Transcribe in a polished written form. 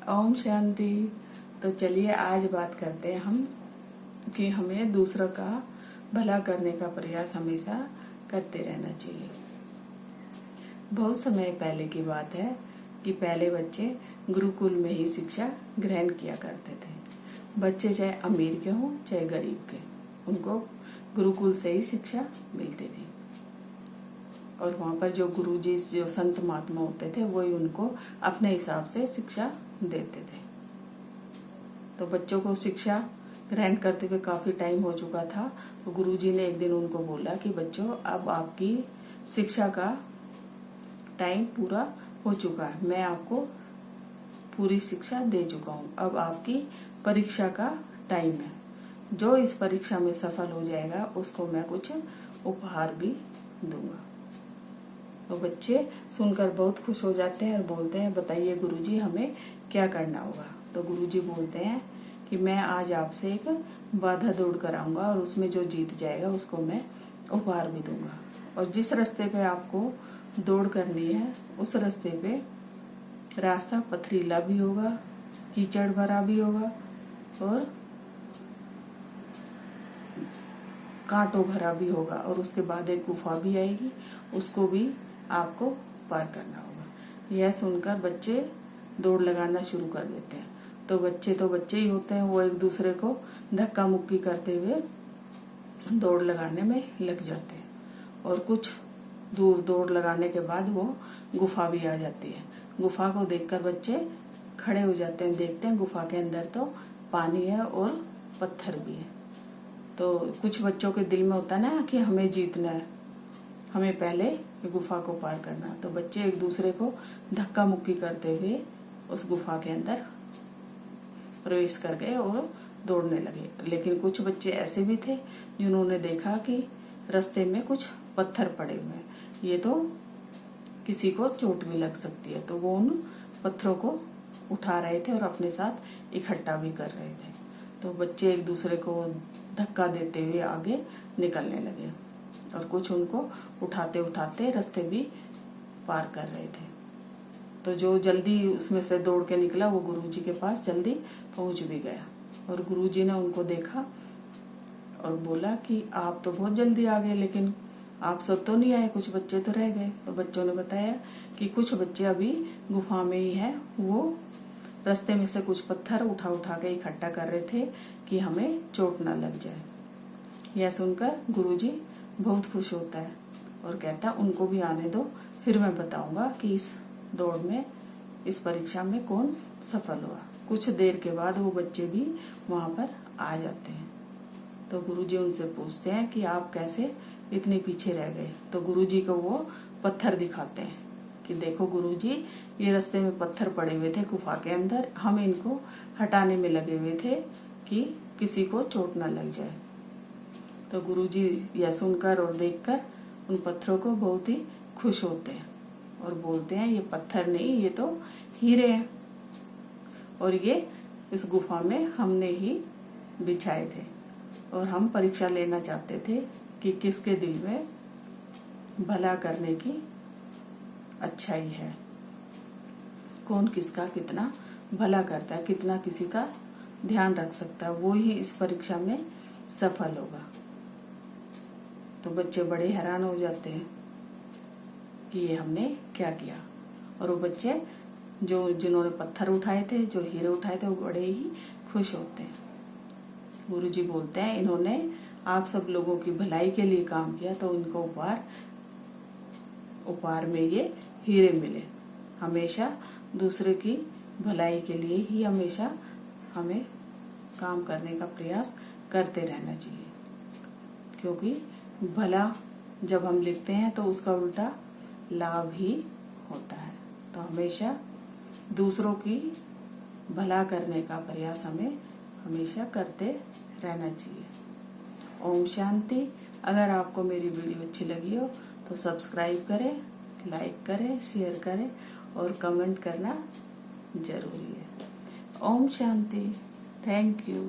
ओम शांति। तो चलिए आज बात करते हैं हम कि हमें दूसरों का भला करने का प्रयास हमेशा करते रहना चाहिए। बहुत समय पहले की बात है कि पहले बच्चे गुरुकुल में ही शिक्षा ग्रहण किया करते थे। बच्चे चाहे अमीर के हों चाहे गरीब के, उनको गुरुकुल से ही शिक्षा मिलती थी। और वहाँ पर जो गुरुजी जो संत महात्मा होते थे वही उनको अपने हिसाब से शिक्षा देते थे। तो बच्चों को शिक्षा ग्रहण करते हुए काफी टाइम हो चुका था। तो गुरुजी ने एक दिन उनको बोला कि बच्चों, अब आपकी शिक्षा का टाइम पूरा हो चुका है, मैं आपको पूरी शिक्षा दे चुका हूँ, अब आपकी परीक्षा का टाइम है। जो इस परीक्षा में सफल हो जाएगा उसको मैं कुछ उपहार भी दूंगा। तो बच्चे सुनकर बहुत खुश हो जाते हैं और बोलते हैं, बताइए गुरुजी हमें क्या करना होगा। तो गुरुजी बोलते हैं कि मैं आज आपसे एक बाधा दौड़ कराऊंगा और उसमें जो जीत जाएगा उसको मैं उपहार भी दूंगा। और जिस रास्ते पे आपको दौड़ करनी है उस रास्ते पे रास्ता पथरीला भी होगा, कीचड़ भरा भी होगा और कांटों भरा भी होगा, और उसके बाद एक गुफा भी आएगी, उसको भी आपको पार करना होगा। यह सुनकर बच्चे दौड़ लगाना शुरू कर देते हैं। तो बच्चे ही होते हैं, वो एक दूसरे को धक्का मुक्की करते हुए दौड़ लगाने में लग जाते हैं। और कुछ दूर दौड़ लगाने के बाद वो गुफा भी आ जाती है। गुफा को देखकर बच्चे खड़े हो जाते हैं, देखते हैं गुफा के अंदर तो पानी है और पत्थर भी है। तो कुछ बच्चों के दिल में होता है ना कि हमें जीतना है, हमें पहले गुफा को पार करना। तो बच्चे एक दूसरे को धक्का मुक्की करते हुए उस गुफा के अंदर प्रवेश कर गए और दौड़ने लगे। लेकिन कुछ बच्चे ऐसे भी थे जिन्होंने देखा कि रास्ते में कुछ पत्थर पड़े हुए हैं, ये तो किसी को चोट भी लग सकती है। तो वो उन पत्थरों को उठा रहे थे और अपने साथ इकट्ठा भी कर रहे थे। तो बच्चे एक दूसरे को धक्का देते हुए आगे निकलने लगे और कुछ उनको उठाते उठाते रास्ते भी पार कर रहे थे। तो जो जल्दी उसमें से दौड़ के निकला वो गुरुजी के पास जल्दी पहुंच भी गया। और गुरुजी ने उनको देखा और बोला कि आप तो बहुत जल्दी आ गए, लेकिन आप सब तो नहीं आए, कुछ बच्चे तो रह गए। तो बच्चों ने बताया कि कुछ बच्चे अभी गुफा में ही है, वो रास्ते में से कुछ पत्थर उठा उठा के इकट्ठा कर रहे थे कि हमें चोट ना लग जाए। यह सुनकर गुरुजी बहुत खुश होता है और कहता है उनको भी आने दो, फिर मैं बताऊंगा कि इस दौड़ में, इस परीक्षा में कौन सफल हुआ। कुछ देर के बाद वो बच्चे भी वहां पर आ जाते हैं। तो गुरुजी उनसे पूछते हैं कि आप कैसे इतने पीछे रह गए। तो गुरुजी को वो पत्थर दिखाते हैं कि देखो गुरुजी, ये रास्ते में पत्थर पड़े हुए थे गुफा के अंदर, हम इनको हटाने में लगे हुए थे कि किसी को चोट न लग जाए। तो गुरुजी यह सुनकर और देखकर उन पत्थरों को बहुत ही खुश होते हैं और बोलते हैं, ये पत्थर नहीं, ये तो हीरे हैं और ये इस गुफा में हमने ही बिछाए थे। और हम परीक्षा लेना चाहते थे कि किसके दिल में भला करने की अच्छाई है, कौन किसका कितना भला करता है, कितना किसी का ध्यान रख सकता है, वो ही इस परीक्षा में सफल होगा। तो बच्चे बड़े हैरान हो जाते हैं कि ये हमने क्या किया। और वो बच्चे जो जिन्होंने पत्थर उठाए थे, जो हीरे उठाए थे, वो बड़े ही खुश होते हैं। गुरुजी बोलते हैं, इन्होंने आप सब लोगों की भलाई के लिए काम किया, तो इनको उपहार में ये हीरे मिले। हमेशा दूसरे की भलाई के लिए ही हमेशा हमें काम करने का प्रयास करते रहना चाहिए, क्योंकि भला जब हम लिखते हैं तो उसका उल्टा लाभ ही होता है। तो हमेशा दूसरों की भला करने का प्रयास हमें हमेशा करते रहना चाहिए। ओम शांति। अगर आपको मेरी वीडियो अच्छी लगी हो तो सब्सक्राइब करें, लाइक करें, शेयर करें और कमेंट करना जरूरी है। ओम शांति। Thank you.